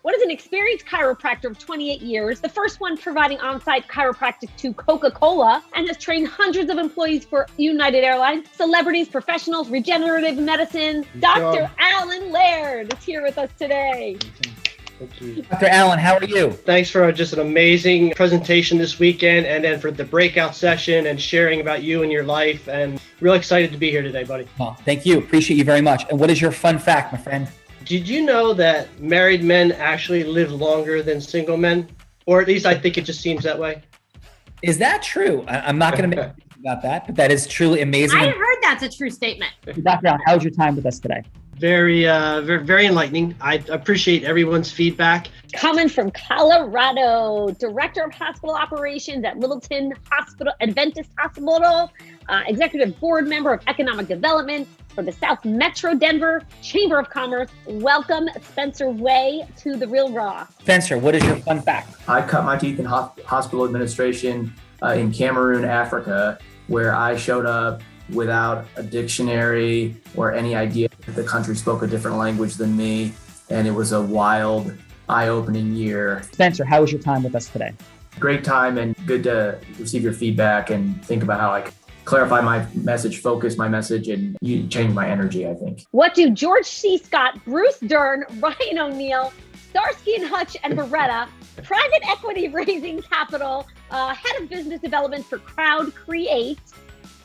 What is an experienced chiropractor of 28 years, the first one providing on-site chiropractic to Coca-Cola, and has trained hundreds of employees for United Airlines, celebrities, professionals, regenerative medicine. Dr. Allan Laird is here with us today. Thank you. Dr. Allan, how are you? Thanks for just an amazing presentation this weekend, and then for the breakout session and sharing about you and your life. And really excited to be here today, buddy. Well, thank you. Appreciate you very much. And what is your fun fact, my friend? Did you know that married men actually live longer than single men? Or at least I think it just seems that way. Is that true? I'm not going to make a think about that, but that is truly amazing. I heard that's a true statement. Dr. Allan, how was your time with us today? Very enlightening. I appreciate everyone's feedback. Coming from Colorado, Director of Hospital Operations at Littleton Hospital, Adventist Hospital, Executive Board Member of Economic Development for the South Metro Denver Chamber of Commerce. Welcome, Spencer Way, to The Real Raw. Spencer, what is your fun fact? I cut my teeth in hospital administration in Cameroon, Africa, where I showed up without a dictionary or any idea that the country spoke a different language than me. And it was a wild, eye-opening year. Spencer, how was your time with us today? Great time, and good to receive your feedback and think about how I can clarify my message, focus my message, and you change my energy, I think. What do George C. Scott, Bruce Dern, Ryan O'Neal, Starsky and Hutch, and Beretta, private equity raising capital, head of business development for Crowd Create,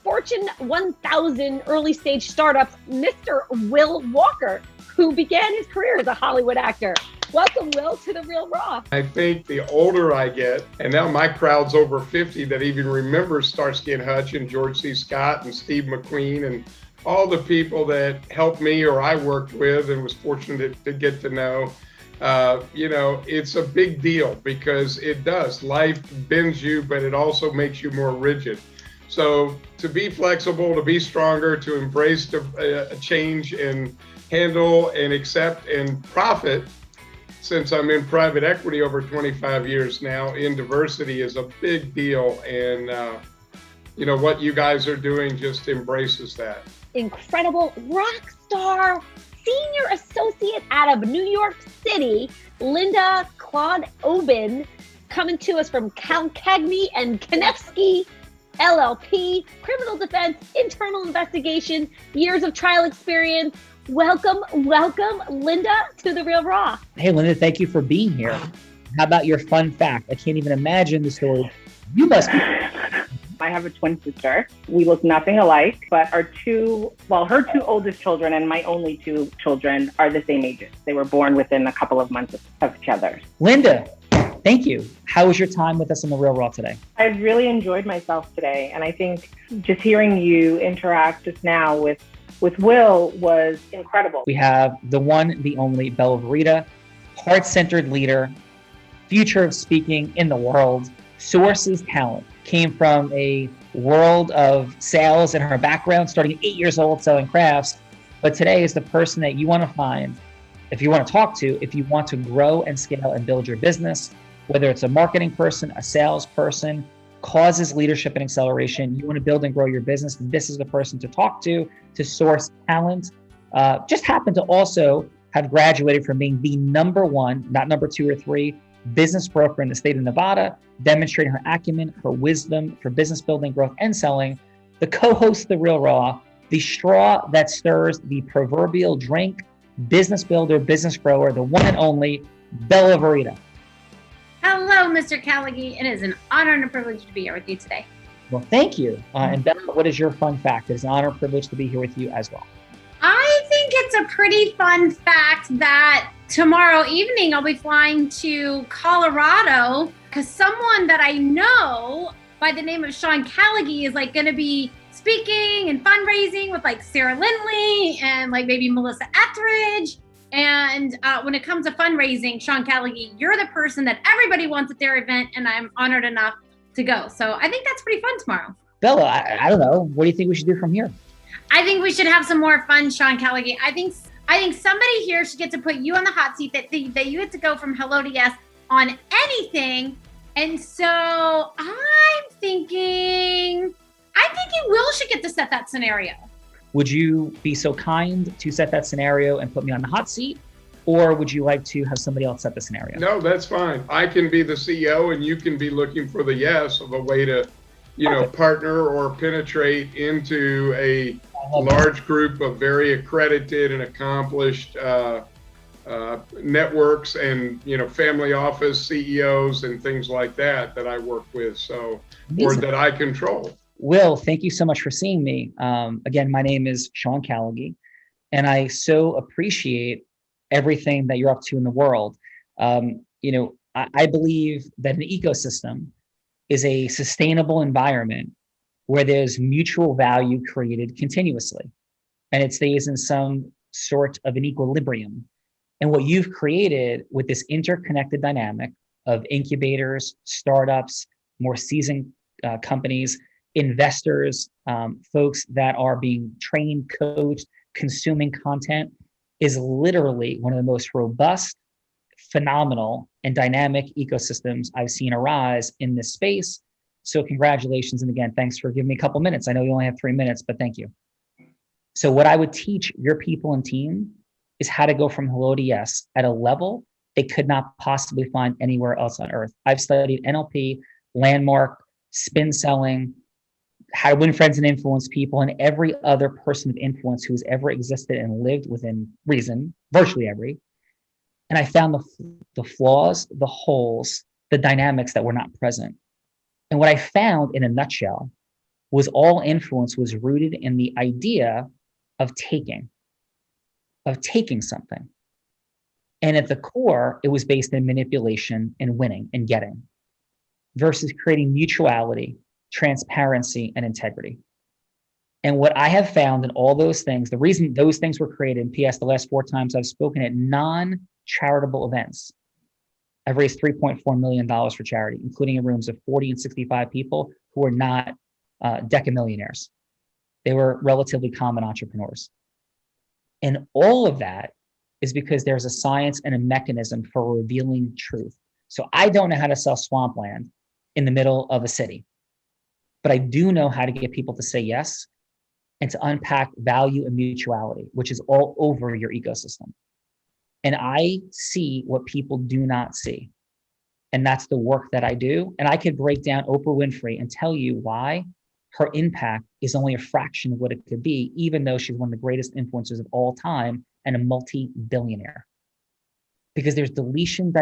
Fortune 1000 early stage startups, Mr. Will Walker, who began his career as a Hollywood actor. Welcome, Will, to The Real Raw. I think the older I get, and now my crowd's over 50 that even remembers Starsky and Hutch and George C. Scott and Steve McQueen and all the people that helped me or I worked with and was fortunate to get to know. It's a big deal because it does. Life bends you, but it also makes you more rigid. So to be flexible, to be stronger, to embrace a change and handle and accept and profit, since I'm in private equity over 25 years now, in diversity is a big deal. And, what you guys are doing just embraces that. Incredible rock star, senior associate out of New York City, Linda Claude-Oben, coming to us from Calcagny and Kanefsky LLP, criminal defense, internal investigation, years of trial experience. Welcome, Linda, to The Real Raw. Hey, Linda, thank you for being here. How about your fun fact? I can't even imagine the story. You must be. I have a twin sister. We look nothing alike, but her two oldest children and my only two children are the same ages. They were born within a couple of months of each other. Linda, thank you. How was your time with us on The Real Raw today? I really enjoyed myself today. And I think just hearing you interact just now with Will was incredible. We have the one, the only Bella Verita, heart-centered leader, future of speaking in the world, sources talent. Came from a world of sales in her background, starting at 8 years old selling crafts. But today is the person that you want to find, if you want to talk to, if you want to grow and scale and build your business, whether it's a marketing person, a sales person, causes leadership and acceleration, you want to build and grow your business, this is the person to talk to source talent. Just happened to also have graduated from being the number one, not number two or three, business broker in the state of Nevada, demonstrating her acumen, her wisdom for business building, growth, and selling. The co-host of The Real Raw, the straw that stirs the proverbial drink, business builder, business grower, the one and only Bella Verita. Hello, Mr. Callaghy. It is an honor and a privilege to be here with you today. Well, thank you. And Bella, what is your fun fact? It's an honor and privilege to be here with you as well. I think it's a pretty fun fact that tomorrow evening I'll be flying to Colorado because someone that I know by the name of Sean Callaghy is going to be speaking and fundraising with Sarah Lindley and maybe Melissa Etheridge. And when it comes to fundraising, Sean Callaghy, you're the person that everybody wants at their event, and I'm honored enough to go. So I think that's pretty fun tomorrow. Bella, I don't know. What do you think we should do from here? I think we should have some more fun, Sean Callaghy. I think somebody here should get to put you on the hot seat that you had to go from hello to yes on anything. And so I'm thinking Will should get to set that scenario. Would you be so kind to set that scenario and put me on the hot seat? or would you like to have somebody else set the scenario? No, that's fine. I can be the CEO and you can be looking for the yes of a way to, partner or penetrate into a large group of very accredited and accomplished networks and, family office CEOs and things like that I work with. So, or that I control. Will, thank you so much for seeing me. Again, my name is Sean Callaghy, and I so appreciate everything that you're up to in the world. I believe that an ecosystem is a sustainable environment where there's mutual value created continuously, and it stays in some sort of an equilibrium. And what you've created with this interconnected dynamic of incubators, startups, more seasoned companies, investors, folks that are being trained, coached, consuming content, is literally one of the most robust, phenomenal, and dynamic ecosystems I've seen arise in this space. So congratulations. And again, thanks for giving me a couple minutes. I know you only have 3 minutes, but thank you. So what I would teach your people and team is how to go from hello to yes at a level they could not possibly find anywhere else on earth. I've studied NLP, landmark, spin selling, how to win friends and influence people, and every other person of influence who's ever existed and lived within reason, virtually every. And I found the flaws, the holes, the dynamics that were not present. And what I found in a nutshell was all influence was rooted in the idea of taking something. And at the core, it was based in manipulation and winning and getting versus creating mutuality, transparency, and integrity. And what I have found in all those things, the reason those things were created, and PS, the last 4 times I've spoken at non-charitable events, I've raised $3.4 million for charity, including in rooms of 40 and 65 people who were not decamillionaires. They were relatively common entrepreneurs. And all of that is because there's a science and a mechanism for revealing truth. So I don't know how to sell swampland in the middle of a city, but I do know how to get people to say yes and to unpack value and mutuality, which is all over your ecosystem. And I see what people do not see. And that's the work that I do. And I could break down Oprah Winfrey and tell you why her impact is only a fraction of what it could be, even though she's one of the greatest influencers of all time and a multi-billionaire. Because there's dilution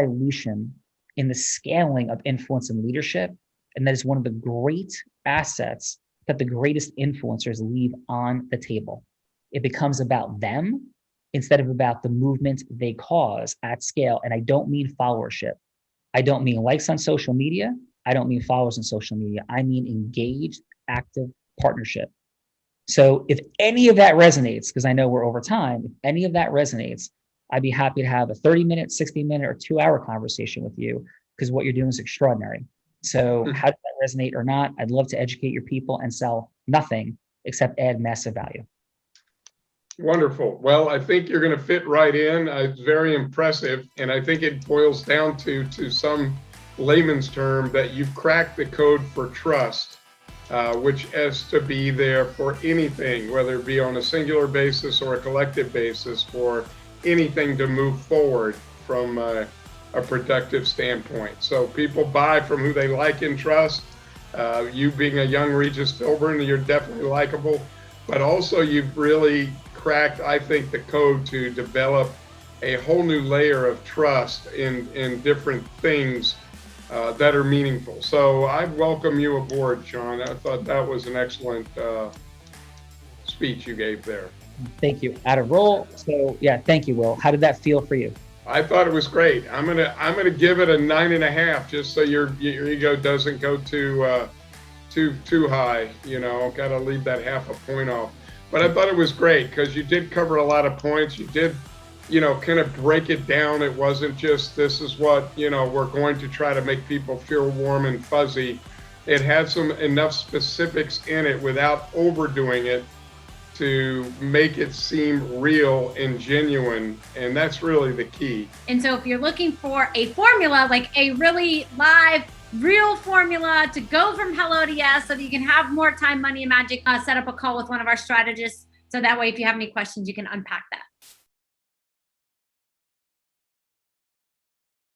in the scaling of influence and leadership. And that is one of the great assets that the greatest influencers leave on the table. It becomes about them instead of about the movement they cause at scale. And I don't mean followership. I don't mean likes on social media. I don't mean followers on social media. I mean engaged, active partnership. So if any of that resonates, because I know we're over time, if any of that resonates, I'd be happy to have a 30-minute, 60-minute, or 2-hour conversation with you, because what you're doing is extraordinary. So how does that resonate or not? I'd love to educate your people and sell nothing except add massive value. Wonderful. Well, I think you're going to fit right in. It's very impressive. And I think it boils down to some layman's term that you've cracked the code for trust, which has to be there for anything, whether it be on a singular basis or a collective basis, for anything to move forward from a productive standpoint. So people buy from who they like and trust. You being a young Regis Philbin, you're definitely likable, but also you've really cracked, I think, the code to develop a whole new layer of trust in different things that are meaningful. So I welcome you aboard, Sean. I thought that was an excellent speech you gave there. Thank you. Out of roll. So yeah, thank you, Will. How did that feel for you? I thought it was great. I'm gonna give it a 9.5, just so your ego doesn't go too high. Got to leave that half a point off. But I thought it was great because you did cover a lot of points. You did, kind of break it down. It wasn't just this is what we're going to try to make people feel warm and fuzzy. It had enough specifics in it without overdoing it to make it seem real and genuine, and that's really the key. And so if you're looking for a formula, like a really live, real formula to go from hello to yes, so that you can have more time, money, and magic, set up a call with one of our strategists. So that way, if you have any questions, you can unpack that.